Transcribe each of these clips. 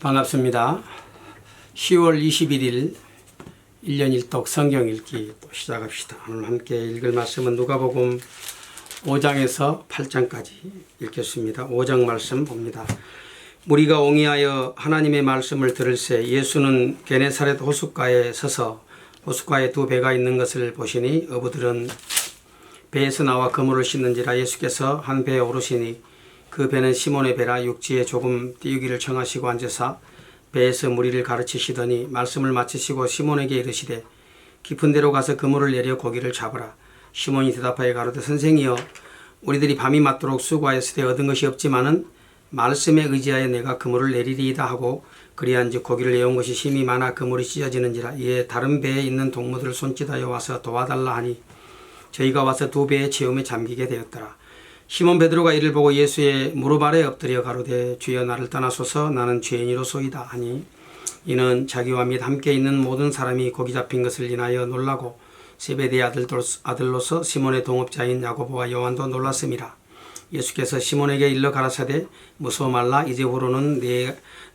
반갑습니다. 10월 21일 1년 1독 성경 읽기 또 시작합시다. 오늘 함께 읽을 말씀은 누가복음 5장에서 8장까지 읽겠습니다. 5장 말씀 봅니다. 무리가 옹이하여 하나님의 말씀을 들을새 예수는 게네사렛 호숫가에 서서 호숫가에 두 배가 있는 것을 보시니 어부들은 배에서 나와 그물을 씻는지라. 예수께서 한 배에 오르시니 그 배는 시몬의 배라. 육지에 조금 띄우기를 청하시고 앉으사 배에서 무리를 가르치시더니 말씀을 마치시고 시몬에게 이르시되 깊은 데로 가서 그물을 내려 고기를 잡으라. 시몬이 대답하여 가로되 선생이여 우리들이 밤이 맞도록 수고하였으되 얻은 것이 없지만은 말씀에 의지하여 내가 그물을 내리리이다 하고 그리한즉 고기를 내온 것이 심히 많아 그물이 찢어지는지라. 이에 다른 배에 있는 동무들을 손짓하여 와서 도와달라 하니 저희가 와서 두 배의 체험에 잠기게 되었더라. 시몬 베드로가 이를 보고 예수의 무릎 아래 엎드려 가로되 주여 나를 떠나소서 나는 죄인이로소이다 하니 이는 자기와 및 함께 있는 모든 사람이 고기 잡힌 것을 인하여 놀라고 세베대의 아들로서 시몬의 동업자인 야고보와 요한도 놀랐음이라. 예수께서 시몬에게 일러 가라사대 무서워 말라 이제후로는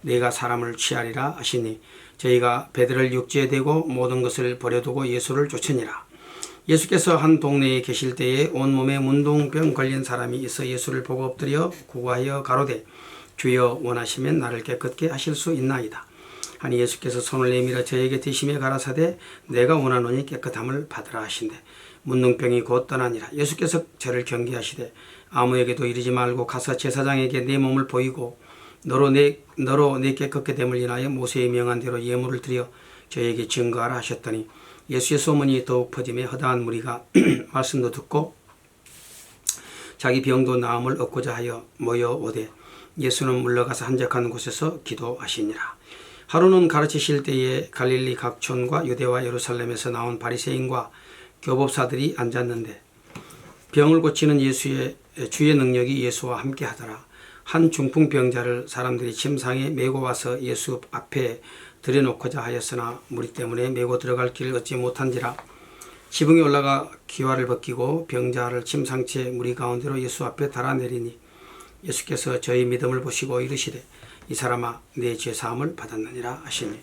내가 사람을 취하리라 하시니 저희가 배들을 육지에 대고 모든 것을 버려두고 예수를 쫓으니라. 예수께서 한 동네에 계실 때에 온몸에 문둥병 걸린 사람이 있어 예수를 보고 엎드려 구하여 가로되 주여 원하시면 나를 깨끗게 하실 수 있나이다 하니 예수께서 손을 내밀어 저에게 드시며 가라사대 내가 원하노니 깨끗함을 받으라 하신대 문둥병이 곧 떠나니라. 예수께서 저를 경계하시되 아무에게도 이르지 말고 가서 제사장에게 내 몸을 보이고 너로 내 깨끗게 됨을 인하여 모세의 명한 대로 예물을 드려 저에게 증거하라 하셨더니 예수의 소문이 더욱 퍼지며 허다한 무리가 말씀도 듣고 자기 병도 나음을 얻고자 하여 모여오되 예수는 물러가서 한적한 곳에서 기도하시니라. 하루는 가르치실 때에 갈릴리 각촌과 유대와 예루살렘에서 나온 바리새인과 교법사들이 앉았는데 병을 고치는 주의 능력이 예수와 함께 하더라. 한 중풍병자를 사람들이 침상에 메고 와서 예수 앞에 들여놓고자 하였으나 무리 때문에 메고 들어갈 길을 얻지 못한지라. 지붕에 올라가 기와를 벗기고 병자를 침상채 무리 가운데로 예수 앞에 달아내리니 예수께서 저희 믿음을 보시고 이르시되 이 사람아 내 죄사함을 받았느니라 하시니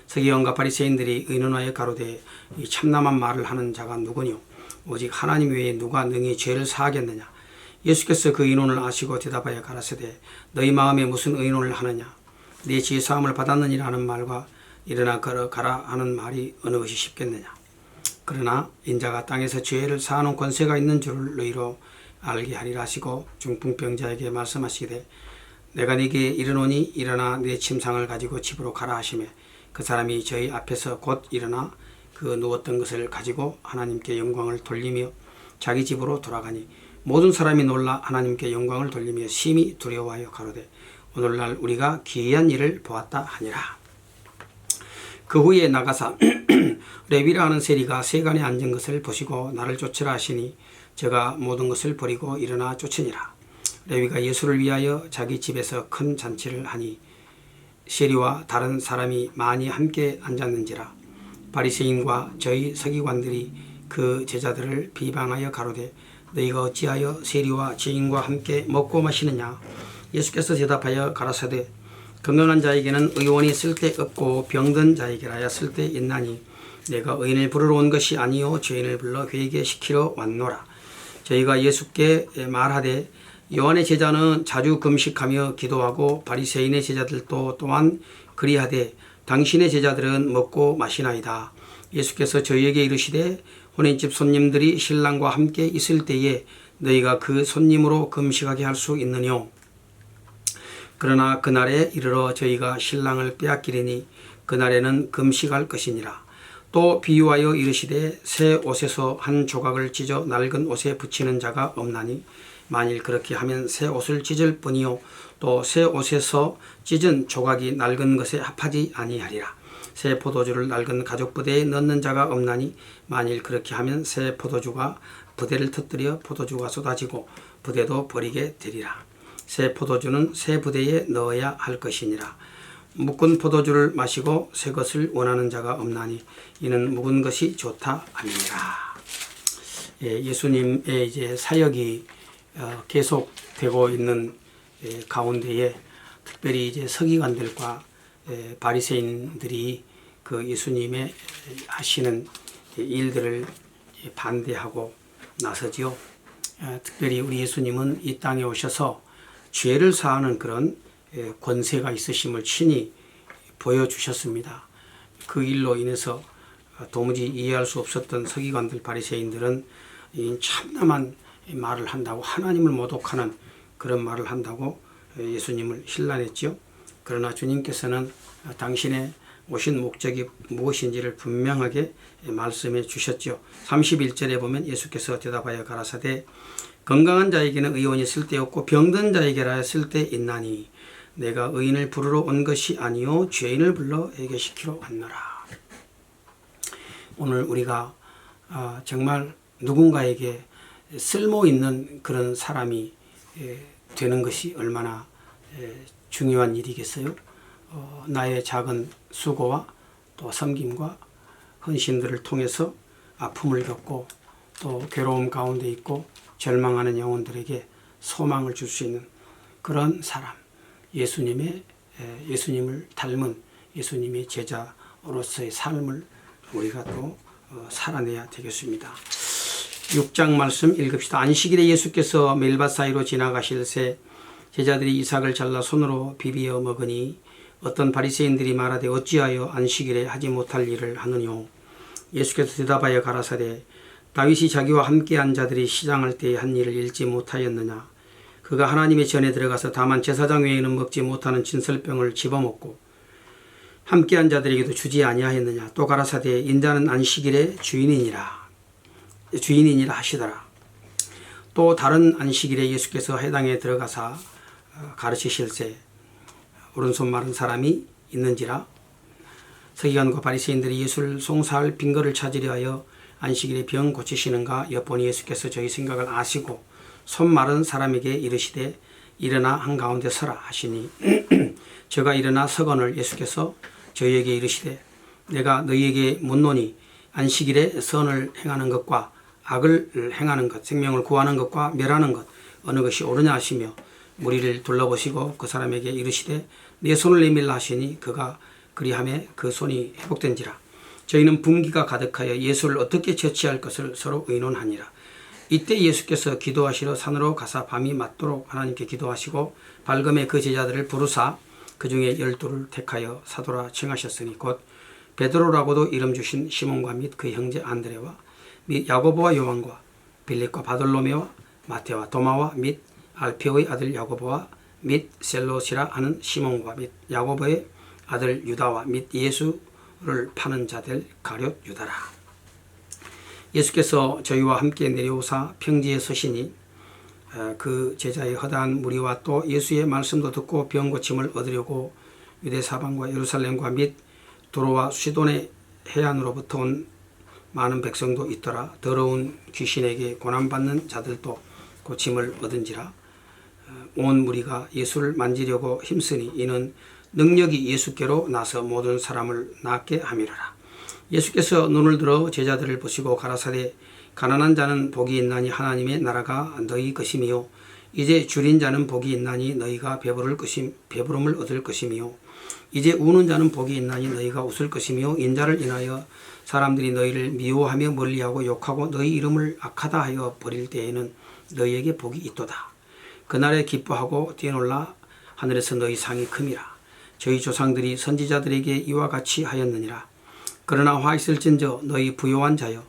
서기관과 바리새인들이 의논하여 가로되 이 참남한 말을 하는 자가 누구뇨 오직 하나님 외에 누가 능히 죄를 사하겠느냐. 예수께서 그 의논을 아시고 대답하여 가라사대 너희 마음에 무슨 의논을 하느냐. 네 죄사함을 받았느니라 하는 말과 일어나 걸어가라 하는 말이 어느 것이 쉽겠느냐. 그러나 인자가 땅에서 죄를 사하는 권세가 있는 줄을 너희로 알게 하리라 하시고 중풍병자에게 말씀하시되 내가 네게 이르노니 일어나 네 침상을 가지고 집으로 가라 하시매 그 사람이 저희 앞에서 곧 일어나 그 누웠던 것을 가지고 하나님께 영광을 돌리며 자기 집으로 돌아가니 모든 사람이 놀라 하나님께 영광을 돌리며 심히 두려워하여 가로되 오늘날 우리가 기이한 일을 보았다 하니라. 그 후에 나가사 레위라 하는 세리가 세간에 앉은 것을 보시고 나를 쫓으라 하시니 제가 모든 것을 버리고 일어나 쫓으니라. 레위가 예수를 위하여 자기 집에서 큰 잔치를 하니 세리와 다른 사람이 많이 함께 앉았는지라. 바리새인과 저희 서기관들이 그 제자들을 비방하여 가로되 너희가 어찌하여 세리와 죄인과 함께 먹고 마시느냐. 예수께서 대답하여 가라사대 건강한 자에게는 의원이 쓸데없고 병든 자에게라야 쓸데있나니 내가 의인을 부르러 온 것이 아니요 죄인을 불러 회개시키러 왔노라. 저희가 예수께 말하되 요한의 제자는 자주 금식하며 기도하고 바리새인의 제자들도 또한 그리하되 당신의 제자들은 먹고 마시나이다. 예수께서 저희에게 이르시되 혼인집 손님들이 신랑과 함께 있을 때에 너희가 그 손님으로 금식하게 할 수 있느뇨. 그러나 그날에 이르러 저희가 신랑을 빼앗기리니 그날에는 금식할 것이니라. 또 비유하여 이르시되 새 옷에서 한 조각을 찢어 낡은 옷에 붙이는 자가 없나니 만일 그렇게 하면 새 옷을 찢을 뿐이요 또 새 옷에서 찢은 조각이 낡은 것에 합하지 아니하리라. 새 포도주를 낡은 가죽 부대에 넣는 자가 없나니 만일 그렇게 하면 새 포도주가 부대를 터뜨려 포도주가 쏟아지고 부대도 버리게 되리라. 새 포도주는 새 부대에 넣어야 할 것이니라. 묵은 포도주를 마시고 새 것을 원하는 자가 없나니 이는 묵은 것이 좋다 아니니라. 예수님의 이제 사역이 계속되고 있는 가운데에 특별히 이제 서기관들과 바리새인들이 그 예수님의 하시는 일들을 반대하고 나서지요. 특별히 우리 예수님은 이 땅에 오셔서 죄를 사하는 그런 권세가 있으심을 친히 보여주셨습니다. 그 일로 인해서 도무지 이해할 수 없었던 서기관들 바리새인들은 참담한 말을 한다고, 하나님을 모독하는 그런 말을 한다고 예수님을 힐난했죠. 그러나 주님께서는 당신의 오신 목적이 무엇인지를 분명하게 말씀해 주셨죠. 31절에 보면 예수께서 대답하여 가라사대 건강한 자에게는 의원이 쓸데없고 병든 자에게라 쓸데있나니 내가 의인을 부르러 온 것이 아니요 죄인을 불러 회개시키러 왔노라. 오늘 우리가 정말 누군가에게 쓸모있는 그런 사람이 되는 것이 얼마나 중요한 일이겠어요. 나의 작은 수고와 또 섬김과 헌신들을 통해서 아픔을 겪고 또 괴로움 가운데 있고 절망하는 영혼들에게 소망을 줄 수 있는 그런 사람, 예수님을 닮은 예수님의 제자로서의 삶을 우리가 또 살아내야 되겠습니다. 6장 말씀 읽읍시다. 안식일에 예수께서 멜밭 사이로 지나가실새 제자들이 이삭을 잘라 손으로 비비어 먹으니 어떤 바리새인들이 말하되 어찌하여 안식일에 하지 못할 일을 하느뇨. 예수께서 대답하여 가라사대 다윗이 자기와 함께한 자들이 시장할 때에 한 일을 읽지 못하였느냐. 그가 하나님의 전에 들어가서 다만 제사장 외에는 먹지 못하는 진설병을 집어먹고 함께한 자들에게도 주지 아니하였느냐. 또 가라사대 인자는 안식일의 주인이니라 하시더라. 또 다른 안식일에 예수께서 해당에 들어가사 가르치실세 오른손 마른 사람이 있는지라. 서기관과 바리새인들이 예수를 송사할 빈거를 찾으려 하여 안식일에 병 고치시는가 엿보니 예수께서 저희 생각을 아시고 손 마른 사람에게 이르시되 일어나 한가운데 서라 하시니 저가 일어나 서거늘 예수께서 저희에게 이르시되 내가 너희에게 묻노니 안식일에 선을 행하는 것과 악을 행하는 것, 생명을 구하는 것과 멸하는 것 어느 것이 옳으냐 하시며 무리를 둘러보시고 그 사람에게 이르시되 내 손을 내밀라 하시니 그가 그리하매 그 손이 회복된지라. 저희는 분기가 가득하여 예수를 어떻게 처치할 것을 서로 의논하니라. 이때 예수께서 기도하시러 산으로 가사 밤이 맞도록 하나님께 기도하시고 밝음에 그 제자들을 부르사 그 중에 12를 택하여 사도라 칭하셨으니 곧 베드로라고도 이름 주신 시몬과 및 그 형제 안드레와 및 야고보와 요한과 빌립과 바돌로메와 마테와 도마와 및 알페오의 아들 야고보와 및 셀롯이라 하는 시몬과 및 야고보의 아들 유다와 및 예수를 파는 자들 가룟 유다라. 예수께서 저희와 함께 내려오사 평지에 서시니 그 제자의 허다한 무리와 또 예수의 말씀도 듣고 병 고침을 얻으려고 유대 사방과 예루살렘과 및 두로와 시돈의 해안으로부터 온 많은 백성도 있더라. 더러운 귀신에게 고난받는 자들도 고침을 얻은지라. 온 무리가 예수를 만지려고 힘쓰니 이는 능력이 예수께로 나서 모든 사람을 낫게 함이라. 예수께서 눈을 들어 제자들을 보시고 가라사대 가난한 자는 복이 있나니 하나님의 나라가 너희 것이미요. 이제 줄인 자는 복이 있나니 너희가 배부름을 얻을 것이미요. 이제 우는 자는 복이 있나니 너희가 웃을 것이며 인자를 인하여 사람들이 너희를 미워하며 멀리하고 욕하고 너희 이름을 악하다 하여 버릴 때에는 너희에게 복이 있도다. 그날에 기뻐하고 뛰어놀라 하늘에서 너희 상이 큼이라. 저희 조상들이 선지자들에게 이와 같이 하였느니라. 그러나 화 있을진저 너희 부요한 자여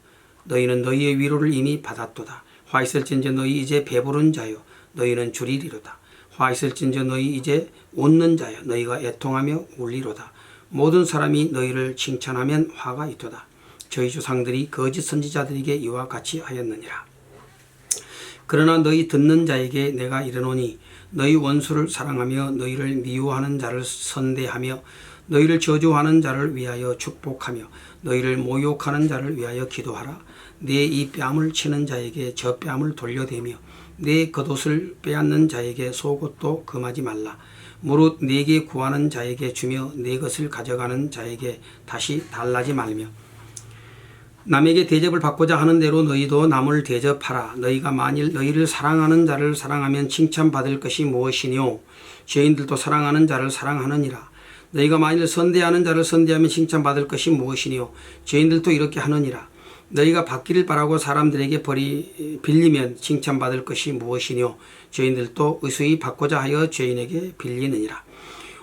너희는 너희의 위로를 이미 받았도다. 화 있을진저 너희 이제 배부른 자여 너희는 줄이리로다. 화 있을진저 너희 이제 웃는 자여 너희가 애통하며 울리로다. 모든 사람이 너희를 칭찬하면 화가 있도다. 저희 조상들이 거짓 선지자들에게 이와 같이 하였느니라. 그러나 너희 듣는 자에게 내가 이르노니 너희 원수를 사랑하며 너희를 미워하는 자를 선대하며 너희를 저주하는 자를 위하여 축복하며 너희를 모욕하는 자를 위하여 기도하라. 내 이 뺨을 치는 자에게 저 뺨을 돌려대며 내 겉옷을 빼앗는 자에게 속옷도 금하지 말라. 무릇 내게 구하는 자에게 주며 내 것을 가져가는 자에게 다시 달라지 말며 남에게 대접을 받고자 하는 대로 너희도 남을 대접하라. 너희가 만일 너희를 사랑하는 자를 사랑하면 칭찬받을 것이 무엇이뇨. 죄인들도 사랑하는 자를 사랑하느니라. 너희가 만일 선대하는 자를 선대하면 칭찬받을 것이 무엇이니요 죄인들도 이렇게 하느니라. 너희가 받기를 바라고 사람들에게 빌리면 칭찬받을 것이 무엇이니요 죄인들도 의수히 받고자 하여 죄인에게 빌리느니라.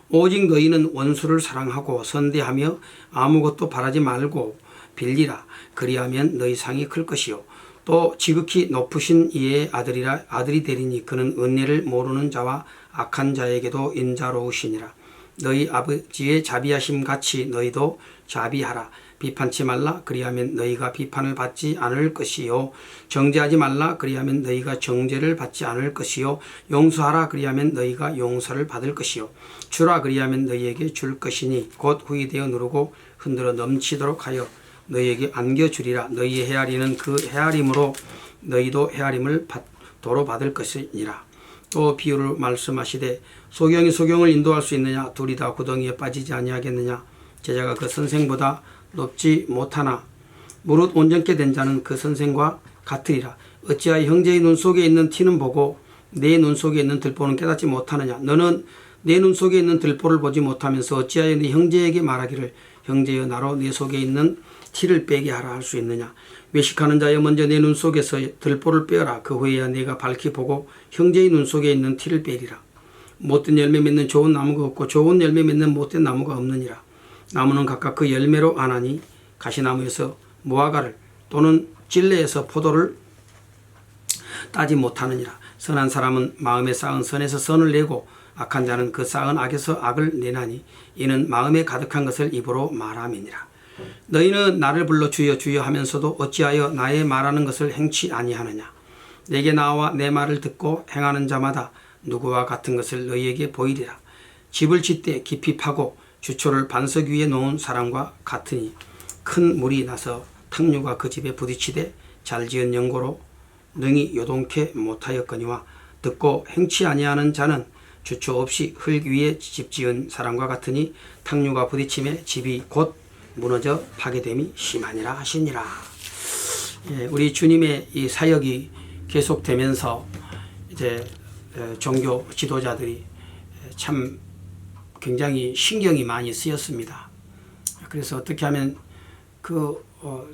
오직 너희는 원수를 사랑하고 선대하며 아무것도 바라지 말고 빌리라. 그리하면 너희 상이 클 것이요 또 지극히 높으신 이의 아들이 되리니 그는 은혜를 모르는 자와 악한 자에게도 인자로우시니라. 너희 아버지의 자비하심 같이 너희도 자비하라. 비판치 말라. 그리하면 너희가 비판을 받지 않을 것이요 정죄하지 말라. 그리하면 너희가 정죄를 받지 않을 것이요 용서하라. 그리하면 너희가 용서를 받을 것이요 주라. 그리하면 너희에게 줄 것이니 곧 후이되어 누르고 흔들어 넘치도록 하여 너희에게 안겨주리라. 너희의 헤아리는 그 헤아림으로 너희도 헤아림을 도로 받을 것이니라. 또 비유를 말씀하시되 소경이 소경을 인도할 수 있느냐? 둘이 다 구덩이에 빠지지 아니하겠느냐? 제자가 그 선생보다 높지 못하나 무릇 온전케 된 자는 그 선생과 같으리라. 어찌하여 형제의 눈 속에 있는 티는 보고 내 눈 속에 있는 들보는 깨닫지 못하느냐? 너는 내 눈 속에 있는 들보를 보지 못하면서 어찌하여 네 형제에게 말하기를 형제여 나로 내 속에 있는 티를 빼게 하라 할 수 있느냐? 외식하는 자여 먼저 내 눈 속에서 들보를 빼어라. 그 후에야 내가 밝히 보고 형제의 눈 속에 있는 티를 빼리라. 못된 열매 맺는 좋은 나무가 없고 좋은 열매 맺는 못된 나무가 없느니라. 나무는 각각 그 열매로 아나니 가시나무에서 무화과를 또는 찔레에서 포도를 따지 못하느니라. 선한 사람은 마음에 쌓은 선에서 선을 내고 악한 자는 그 쌓은 악에서 악을 내나니 이는 마음에 가득한 것을 입으로 말함이니라. 너희는 나를 불러 주여 주여 하면서도 어찌하여 나의 말하는 것을 행치 아니하느냐? 내게 나와 내 말을 듣고 행하는 자마다 누구와 같은 것을 너희에게 보이리라. 집을 짓되 깊이 파고 주초를 반석 위에 놓은 사람과 같으니 큰 물이 나서 탕류가 그 집에 부딪히되 잘 지은 연고로 능히 요동케 못하였거니와 듣고 행치 아니하는 자는 주초 없이 흙 위에 집 지은 사람과 같으니 탕류가 부딪힘에 집이 곧 무너져 파괴됨이 심하니라 하시니라. 예, 우리 주님의 이 사역이 계속되면서 이제 종교 지도자들이 참 굉장히 신경이 많이 쓰였습니다. 그래서 어떻게 하면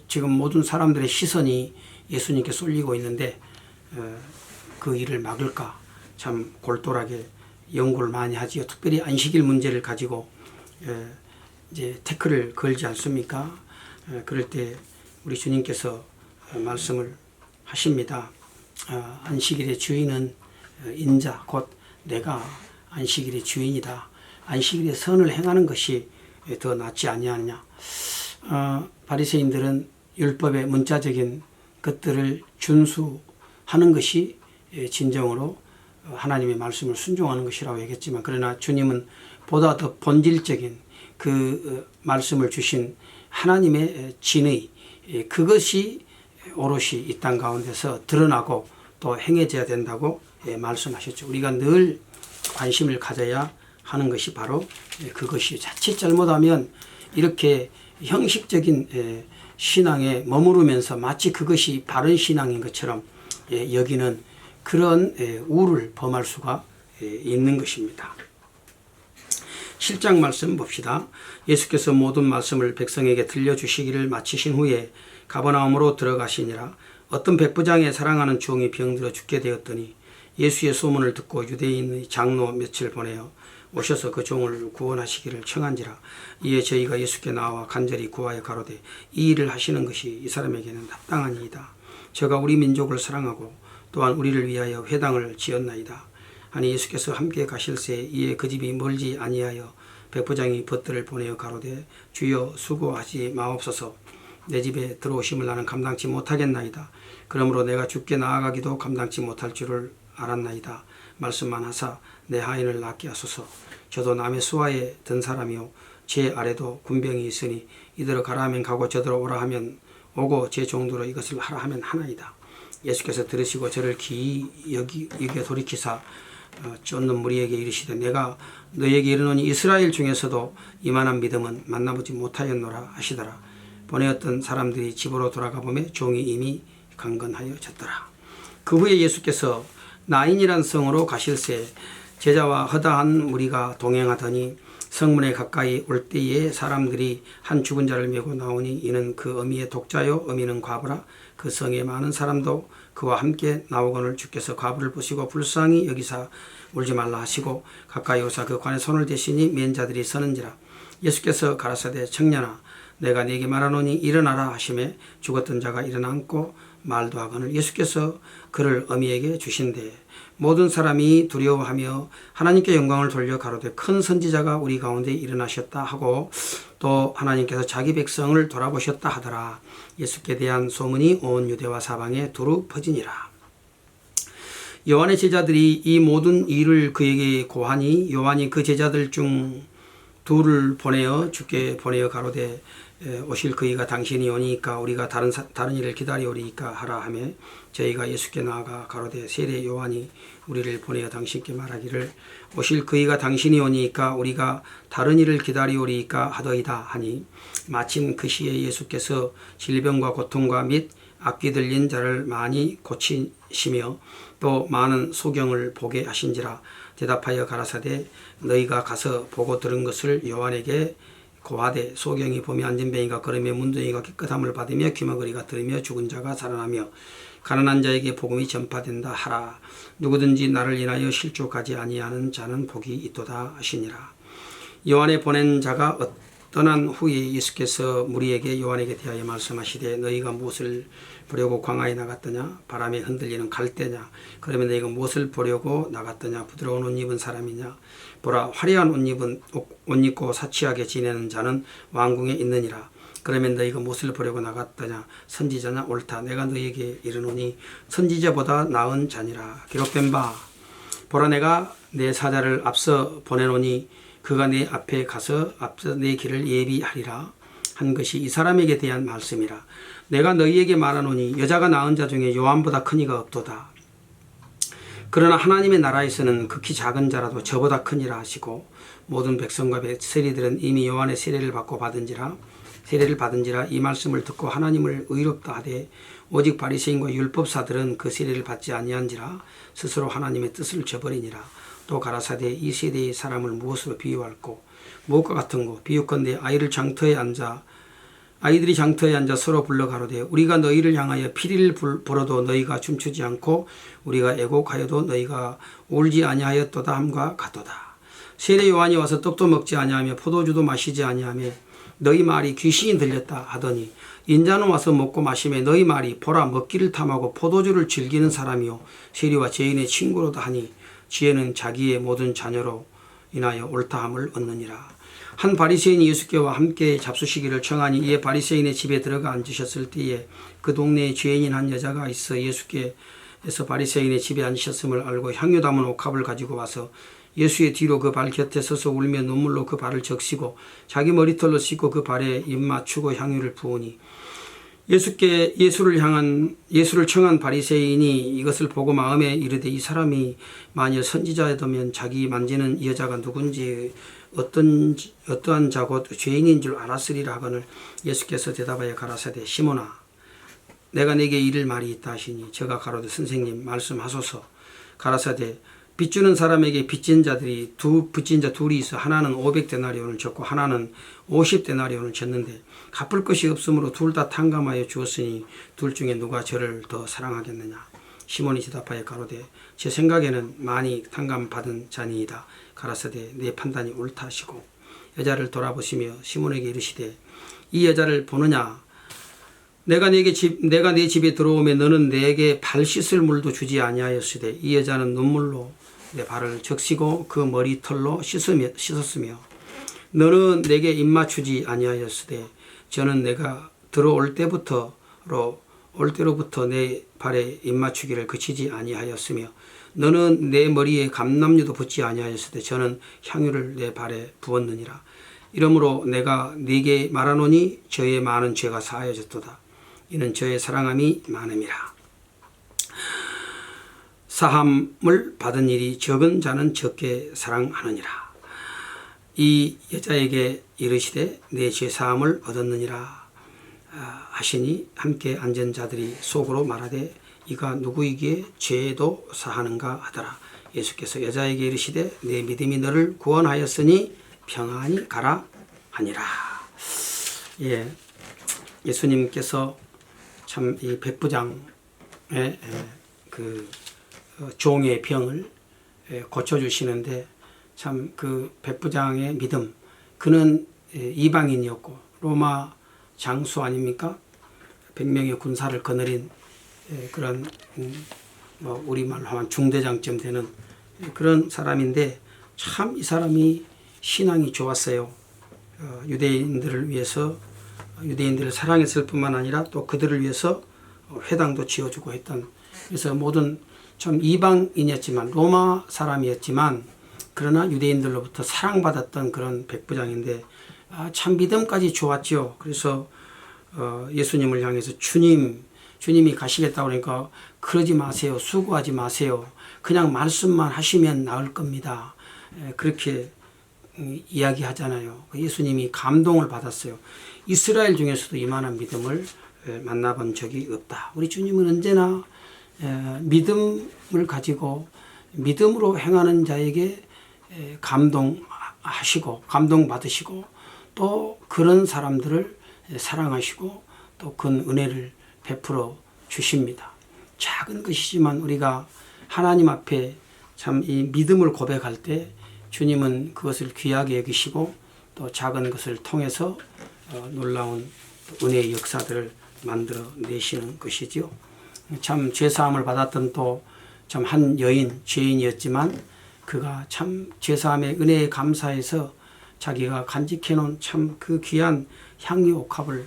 지금 모든 사람들의 시선이 예수님께 쏠리고 있는데 그 일을 막을까 참 골똘하게 연구를 많이 하지요. 특별히 안식일 문제를 가지고 이제 태클을 걸지 않습니까? 그럴 때 우리 주님께서 말씀을 하십니다. 안식일의 주인은 인자 곧 내가 안식일의 주인이다. 안식일에 선을 행하는 것이 더 낫지 아니하느냐. 바리새인들은 율법의 문자적인 것들을 준수하는 것이 진정으로 하나님의 말씀을 순종하는 것이라고 얘기했지만 그러나 주님은 보다 더 본질적인 그 말씀을 주신 하나님의 진의 그것이 오롯이 이 땅 가운데서 드러나고 또 행해져야 된다고 말씀하셨죠. 우리가 늘 관심을 가져야 하는 것이 바로 그것이 자칫 잘못하면 이렇게 형식적인 신앙에 머무르면서 마치 그것이 바른 신앙인 것처럼 여기는 그런 우를 범할 수가 있는 것입니다. 7장 말씀 봅시다. 예수께서 모든 말씀을 백성에게 들려주시기를 마치신 후에 가버나움으로 들어가시니라. 어떤 백부장의 사랑하는 종이 병들어 죽게 되었더니 예수의 소문을 듣고 유대인의 장로 몇을 보내어 오셔서 그 종을 구원하시기를 청한지라. 이에 저희가 예수께 나와 간절히 구하여 가로되 이 일을 하시는 것이 이 사람에게는 합당하니이다. 저가 우리 민족을 사랑하고 또한 우리를 위하여 회당을 지었나이다. 하니 예수께서 함께 가실새 이에 그 집이 멀지 아니하여 백부장이 벗들을 보내어 가로되 주여 수고하지 마옵소서. 내 집에 들어오심을 나는 감당치 못하겠나이다. 그러므로 내가 주께 나아가기도 감당치 못할 줄을 알았나이다. 말씀만 하사 내 하인을 낫게 하소서. 저도 남의 수하에 든 사람이요 제 아래도 군병이 있으니 이대로 가라 하면 가고 저대로 오라 하면 오고 제 종도로 이것을 하라 하면 하나이다. 예수께서 들으시고 저를 기이 여겨 돌이키사 쫓는 무리에게 이르시되 내가 너에게 이르노니 이스라엘 중에서도 이만한 믿음은 만나보지 못하였노라 하시더라. 보내었던 사람들이 집으로 돌아가 보매 종이 이미 강건하여졌더라. 그 후에 예수께서 나인이란 성으로 가실새 제자와 허다한 무리가 동행하더니 성문에 가까이 올 때에 사람들이 한 죽은 자를 메고 나오니 이는 그 어미의 독자요 어미는 과부라. 그 성에 많은 사람도 그와 함께 나오거늘 주께서 과부를 보시고 불쌍히 여기사 울지 말라 하시고 가까이 오사 그 관에 손을 대시니 맨 자들이 서는지라. 예수께서 가라사대 청년아 내가 네게 말하노니 일어나라 하시매 죽었던 자가 일어나 앉고 말도 하거늘 예수께서 그를 어미에게 주신대 모든 사람이 두려워하며 하나님께 영광을 돌려 가로되 큰 선지자가 우리 가운데 일어나셨다 하고 또 하나님께서 자기 백성을 돌아보셨다 하더라. 예수께 대한 소문이 온 유대와 사방에 두루 퍼지니라. 요한의 제자들이 이 모든 일을 그에게 고하니 요한이 그 제자들 중 둘을 보내어 주께 보내어 가로되 오실 그이가 당신이 오니까 우리가 다른 일을 기다리오리이까 하라 하며 저희가 예수께 나아가 가로되 세례 요한이 우리를 보내어 당신께 말하기를 오실 그이가 당신이 오니까 우리가 다른 일을 기다리오리이까 하더이다 하니 마침 그 시에 예수께서 질병과 고통과 및 악귀 들린 자를 많이 고치시며 또 많은 소경을 보게 하신지라. 대답하여 가라사대 너희가 가서 보고 들은 것을 요한에게 고하되 소경이 봄에 앉은 뱅이가 걸으며 문둥이가 깨끗함을 받으며 귀머거리가 들으며 죽은 자가 살아나며 가난한 자에게 복음이 전파된다 하라. 누구든지 나를 인하여 실족하지 아니하는 자는 복이 있도다 하시니라. 요한에 보낸 자가 떠난 후에 예수께서 무리에게 요한에게 대하여 말씀하시되 너희가 무엇을 보려고 광야에 나갔더냐 바람에 흔들리는 갈대냐 그러면 너희가 무엇을 보려고 나갔더냐 부드러운 옷 입은 사람이냐 보라 화려한 옷 입고 사치하게 지내는 자는 왕궁에 있느니라. 그러면 너희가 무엇을 보려고 나갔더냐 선지자냐 옳다 내가 너희에게 이르노니 선지자보다 나은 자니라. 기록된 바 보라 내가 내 사자를 앞서 보내노니 그가 내 앞에 가서 앞서 내 길을 예비하리라 한 것이 이 사람에게 대한 말씀이라. 내가 너희에게 말하노니 여자가 낳은 자 중에 요한보다 큰 이가 없도다. 그러나 하나님의 나라에서는 극히 작은 자라도 저보다 크니라 하시고 모든 백성과 세리들은 이미 요한의 세례를 받은지라 이 말씀을 듣고 하나님을 의롭다 하되 오직 바리새인과 율법사들은 그 세례를 받지 아니한지라 스스로 하나님의 뜻을 저버리니라. 또 가라사대 이 세대의 사람을 무엇으로 비유할꼬 무엇과 같은고 비유컨대 아이들이 장터에 앉아 서로 불러 가로되 우리가 너희를 향하여 피리를 불어도 너희가 춤추지 않고 우리가 애곡하여도 너희가 울지 아니하였도다 함과 같도다. 세례 요한이 와서 떡도 먹지 아니하며 포도주도 마시지 아니하며 너희 말이 귀신이 들렸다 하더니 인자는 와서 먹고 마시며 너희 말이 보라 먹기를 탐하고 포도주를 즐기는 사람이요 세리와 죄인의 친구로다 하니 지혜는 자기의 모든 자녀로 인하여 옳다함을 얻느니라. 한 바리새인이 예수께와 함께 잡수시기를 청하니 이에 바리새인의 집에 들어가 앉으셨을 때에 그 동네에 죄인인 한 여자가 있어 예수께서 바리새인의 집에 앉으셨음을 알고 향유 담은 옥합을 가지고 와서 예수의 뒤로 그 발 곁에 서서 울며 눈물로 그 발을 적시고 자기 머리털로 씻고 그 발에 입 맞추고 향유를 부으니 예수를 청한 바리새인이 이것을 보고 마음에 이르되 이 사람이 만일 선지자이다면 자기 만지는 이 여자가 누군지 어떠한 자고 죄인인 줄 알았으리라 하거늘 예수께서 대답하여 가라사대 시몬아 내가 네게 이를 말이 있다 하시니 저가 가로되 선생님 말씀하소서. 가라사대 빚주는 사람에게 빚진 자 둘이 있어 하나는 500데나리온을 졌고 하나는 50데나리온을 졌는데 갚을 것이 없으므로 둘 다 탕감하여 주었으니 둘 중에 누가 저를 더 사랑하겠느냐. 시몬이 대답하여 가로되 제 생각에는 많이 탕감받은 자니이다. 가라사대 내 판단이 옳다 하시고 여자를 돌아보시며 시몬에게 이르시되 이 여자를 보느냐 내가 내 집에 들어오면 너는 내게 발 씻을 물도 주지 아니하였으되 이 여자는 눈물로 내 발을 적시고 그 머리털로 씻었으며 너는 내게 입맞추지 아니하였으되 저는 내가 들어올 때로부터 내 발에 입맞추기를 그치지 아니하였으며 너는 내 머리에 감람류도 붓지 아니하였으되 저는 향유를 내 발에 부었느니라. 이러므로 내가 네게 말하노니 저의 많은 죄가 사하여졌도다. 이는 저의 사랑함이 많음이라. 사함을 받은 일이 적은 자는 적게 사랑하느니라. 이 여자에게 이르시되 내 죄 사함을 얻었느니라 하시니 함께 앉은 자들이 속으로 말하되 이가 누구이기에 죄도 사하는가 하더라. 예수께서 여자에게 이르시되 내 믿음이 너를 구원하였으니 평안히 가라 하니라. 예, 예수님께서 참 이 백부장의 그 종의 병을 고쳐주시는데 참 그 백부장의 믿음, 그는 이방인이었고 로마 장수 아닙니까? 100명의 군사를 거느린 그런 뭐 우리말로 하면 중대장쯤 되는 그런 사람인데 참 이 사람이 신앙이 좋았어요. 유대인들을 위해서 유대인들을 사랑했을 뿐만 아니라 또 그들을 위해서 회당도 지어주고 했던, 그래서 모든 참 이방인이었지만 로마 사람이었지만 그러나 유대인들로부터 사랑받았던 그런 백부장인데 참 믿음까지 좋았죠. 그래서 예수님을 향해서 주님이 가시겠다고 그러니까 그러지 마세요. 수고하지 마세요. 그냥 말씀만 하시면 나을 겁니다. 그렇게 이야기하잖아요. 예수님이 감동을 받았어요. 이스라엘 중에서도 이만한 믿음을 만나본 적이 없다. 우리 주님은 언제나 믿음을 가지고 믿음으로 행하는 자에게 감동하시고 감동받으시고 또 그런 사람들을 사랑하시고 또 큰 은혜를 베풀어 주십니다. 작은 것이지만 우리가 하나님 앞에 참 이 믿음을 고백할 때 주님은 그것을 귀하게 여기시고 또 작은 것을 통해서 놀라운 은혜의 역사들을 만들어 내시는 것이죠. 참 죄사함을 받았던 또 참 한 여인, 죄인이었지만 그가 참 죄사함의 은혜에 감사해서 자기가 간직해 놓은 참 그 귀한 향유 옥합을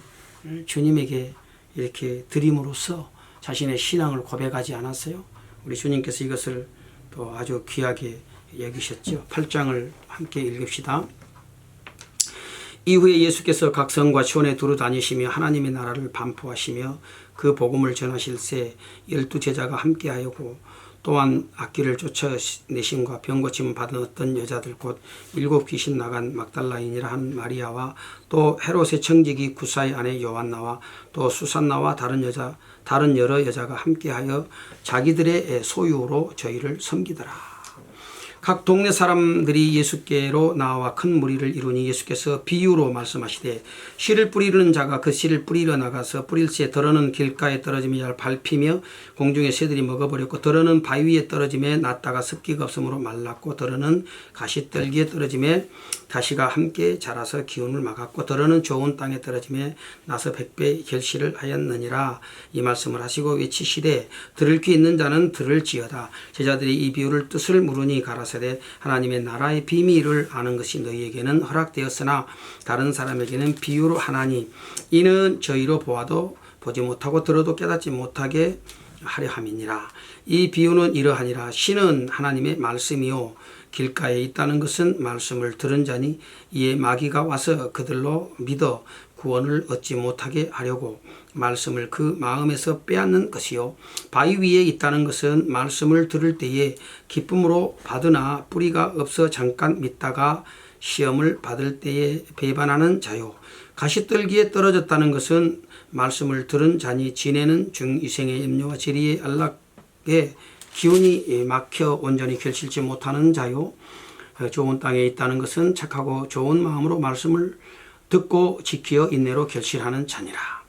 주님에게 이렇게 드림으로써 자신의 신앙을 고백하지 않았어요. 우리 주님께서 이것을 또 아주 귀하게 여기셨죠. 8장을 함께 읽읍시다. 이후에 예수께서 각 성과 시온에 두루 다니시며 하나님의 나라를 반포하시며 그 복음을 전하실새 12 제자가 함께하였고 또한 악귀를 쫓아내심과 병고침을 받은 어떤 여자들 곧 7 귀신 나간 막달라인이라 한 마리아와 또 헤롯의 청지기 구사의 아내 요한나와 또 수산나와 다른 여러 여자가 함께하여 자기들의 소유로 저희를 섬기더라. 각 동네 사람들이 예수께로 나와 큰 무리를 이루니 예수께서 비유로 말씀하시되 씨를 뿌리는 자가 그 씨를 뿌리러 나가서 뿌릴새 더러는 길가에 떨어지며 잘 밟히며 공중의 새들이 먹어버렸고 더러는 바위 위에 떨어지며 났다가 습기가 없으므로 말랐고 더러는 가시떨기에 떨어지며 가시가 함께 자라서 기운을 막았고 더러는 좋은 땅에 떨어지며 나서 100배 결실을 하였느니라. 이 말씀을 하시고 외치시되 들을 귀 있는 자는 들을지어다. 제자들이 이 비유를 뜻을 물으니 가라사대 하나님의 나라의 비밀을 아는 것이 너희에게는 허락되었으나 다른 사람에게는 비유로 하나니 이는 저희로 보아도 보지 못하고 들어도 깨닫지 못하게 하려 함이니라. 이 비유는 이러하니라. 신은 하나님의 말씀이요 길가에 있다는 것은 말씀을 들은 자니 이에 마귀가 와서 그들로 믿어 구원을 얻지 못하게 하려고 말씀을 그 마음에서 빼앗는 것이요 바위 위에 있다는 것은 말씀을 들을 때에 기쁨으로 받으나 뿌리가 없어 잠깐 믿다가 시험을 받을 때에 배반하는 자요 가시떨기에 떨어졌다는 것은 말씀을 들은 자니 지내는 중위생의 염려와 지리의 안락에 기운이 막혀 온전히 결실치 못하는 자요 좋은 땅에 있다는 것은 착하고 좋은 마음으로 말씀을 듣고 지키어 인내로 결실하는 자니라.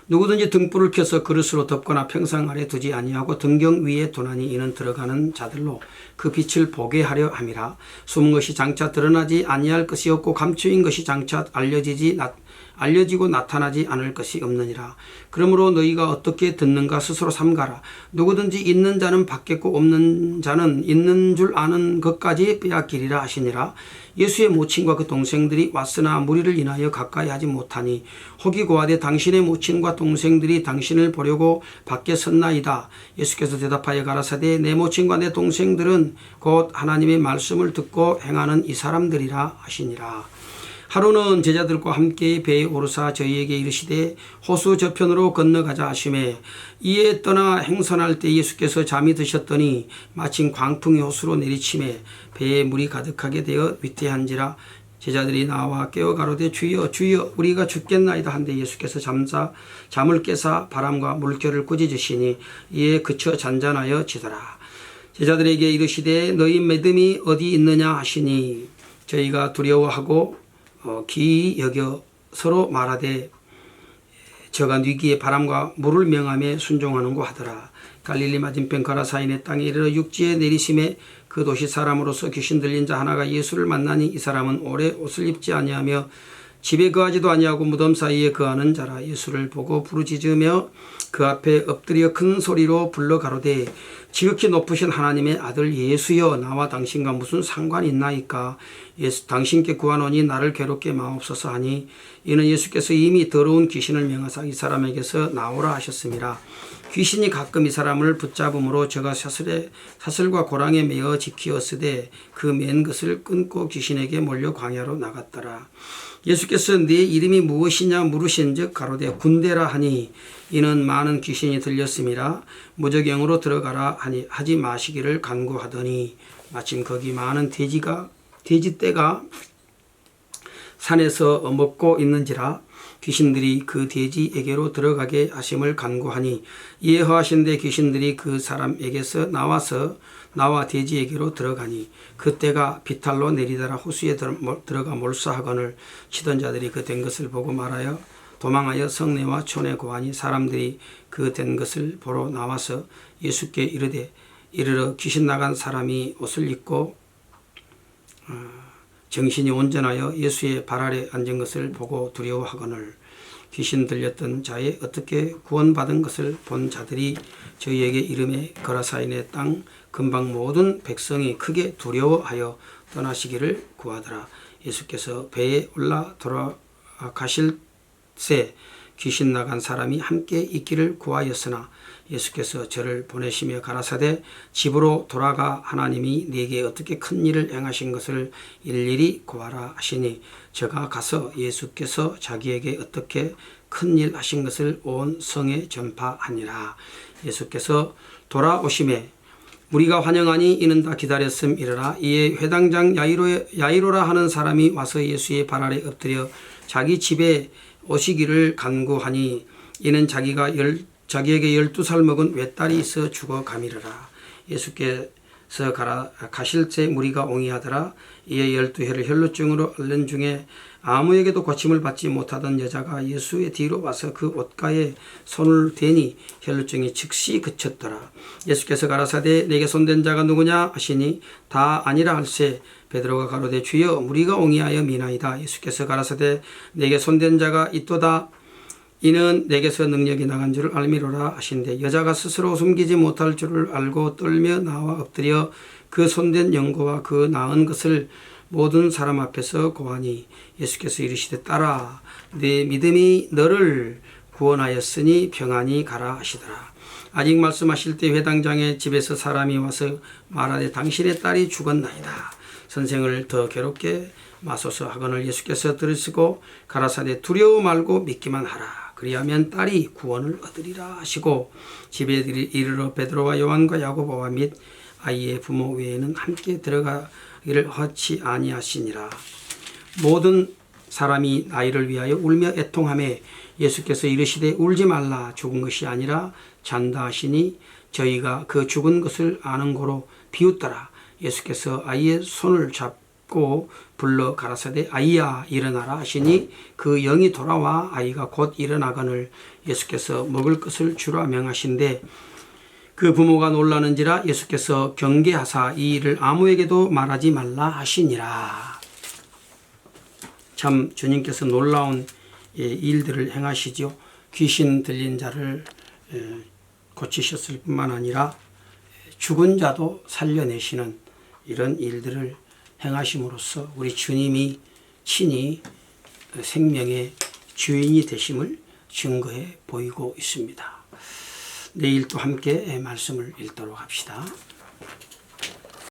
누구든지 등불을 켜서 그릇으로 덮거나 평상 아래 두지 아니하고 등경 위에 두나니 이는 들어가는 자들로 그 빛을 보게 하려 함이라. 숨은 것이 장차 드러나지 아니할 것이 없고 감추인 것이 장차 알려지고 나타나지 않을 것이 없느니라. 그러므로 너희가 어떻게 듣는가 스스로 삼가라. 누구든지 있는 자는 받겠고 없는 자는 있는 줄 아는 것까지 빼앗기리라 하시니라. 예수의 모친과 그 동생들이 왔으나 무리를 인하여 가까이 하지 못하니 혹이 고하되 당신의 모친과 동생들이 당신을 보려고 밖에 섰나이다. 예수께서 대답하여 가라사대 내 모친과 내 동생들은 곧 하나님의 말씀을 듣고 행하는 이 사람들이라 하시니라. 하루는 제자들과 함께 배에 오르사 저희에게 이르시되 호수 저편으로 건너가자 하시매 이에 떠나 행선할 때 예수께서 잠이 드셨더니 마침 광풍이 호수로 내리치매 배에 물이 가득하게 되어 위태한지라. 제자들이 나와 깨어 가로되 주여 주여 우리가 죽겠나이다 한데 예수께서 잠을 깨사 바람과 물결을 꾸짖으시니 이에 그쳐 잔잔하여 지더라. 제자들에게 이르시되 너희 믿음이 어디 있느냐 하시니 저희가 두려워하고 기이 여겨 서로 말하되 저가 뉘기에 바람과 물을 명함에 순종하는고 하더라. 갈릴리 맞은편 가라사인의 땅에 이르러 육지에 내리심에 그 도시 사람으로서 귀신 들린 자 하나가 예수를 만나니 이 사람은 오래 옷을 입지 아니하며 집에 거하지도 아니하고 무덤 사이에 거하는 자라. 예수를 보고 부르짖으며 그 앞에 엎드려 큰 소리로 불러 가로되 지극히 높으신 하나님의 아들 예수여 나와 당신과 무슨 상관이 있나이까. 예수 당신께 구하노니 나를 괴롭게 마옵소서 하니 이는 예수께서 이미 더러운 귀신을 명하사 이 사람에게서 나오라 하셨습니다. 귀신이 가끔 이 사람을 붙잡음으로 저가 사슬과 고랑에 매어 지키었으되 그 맨 것을 끊고 귀신에게 몰려 광야로 나갔더라. 예수께서 네 이름이 무엇이냐 물으신즉 가로되 군대라 하니 이는 많은 귀신이 들렸음이라. 무저갱으로 들어가라 하니 하지 마시기를 간구하더니 마침 거기 많은 돼지떼가 산에서 먹고 있는지라. 귀신들이 그 돼지에게로 들어가게 하심을 간구하니 이에 허하신데 귀신들이 그 사람에게서 나와 돼지에게로 들어가니 그때가 비탈로 내리더라. 호수에 들어가 몰수하거늘 치던 자들이 그 된 것을 보고 말하여 도망하여 성내와 촌에 고하니 사람들이 그 된 것을 보러 나와서 예수께 이르되 이르러 귀신 나간 사람이 옷을 입고 정신이 온전하여 예수의 발 아래 앉은 것을 보고 두려워하거늘 귀신 들렸던 자의 어떻게 구원받은 것을 본 자들이 저희에게 이름에 거라사인의 땅 근방 모든 백성이 크게 두려워하여 떠나시기를 구하더라. 예수께서 배에 올라 돌아가실 새 귀신 나간 사람이 함께 있기를 구하였으나 예수께서 저를 보내시며 가라사대 집으로 돌아가 하나님이 네게 어떻게 큰 일을 행하신 것을 일일이 고하라 하시니 저가 가서 예수께서 자기에게 어떻게 큰 일 하신 것을 온 성에 전파하니라. 예수께서 돌아오심에 우리가 환영하니 이는 다 기다렸음 이르라. 이에 회당장 야이로라 하는 사람이 와서 예수의 발 아래 엎드려 자기 집에 오시기를 간구하니 이는 자기에게 12살 먹은 외딸이 있어 죽어가미르라. 예수께서 가실 때 무리가 옹이하더라. 이에 12해를 혈루증으로 앓는 중에 아무에게도 고침을 받지 못하던 여자가 예수의 뒤로 와서 그 옷가에 손을 대니 혈루증이 즉시 그쳤더라. 예수께서 가라사대 내게 손댄 자가 누구냐 하시니 다 아니라 할세. 베드로가 가로되 주여 무리가 옹이하여 미나이다. 예수께서 가라사대 내게 손댄 자가 있도다. 이는 내게서 능력이 나간 줄을 알미로라 하신대 여자가 스스로 숨기지 못할 줄을 알고 떨며 나와 엎드려 그 손댄 연고와 그 나은 것을 모든 사람 앞에서 고하니 예수께서 이르시되 딸아 네 믿음이 너를 구원하였으니 평안히 가라 하시더라. 아직 말씀하실 때 회당장의 집에서 사람이 와서 말하되 당신의 딸이 죽었나이다. 선생을 더 괴롭게 마소서 하거늘 예수께서 들으시고 가라사대 두려워 말고 믿기만 하라. 그리하면 딸이 구원을 얻으리라 하시고 집에 이르러 베드로와 요한과 야고보와 및 아이의 부모 외에는 함께 들어가기를 허치 아니하시니라. 모든 사람이 아이를 위하여 울며 애통하매 예수께서 이르시되 울지 말라. 죽은 것이 아니라 잔다 하시니 저희가 그 죽은 것을 아는 고로 비웃더라. 예수께서 아이의 손을 잡고 불러 가라사대 아이야 일어나라 하시니 그 영이 돌아와 아이가 곧 일어나거늘 예수께서 먹을 것을 주라 명하신대 그 부모가 놀라는지라. 예수께서 경계하사 이 일을 아무에게도 말하지 말라 하시니라. 참 주님께서 놀라운 일들을 행하시죠. 귀신 들린 자를 고치셨을 뿐만 아니라 죽은 자도 살려내시는 이런 일들을 행하심으로써 우리 주님이 친히 생명의 주인이 되심을 증거해 보이고 있습니다. 내일 또 함께 말씀을 읽도록 합시다.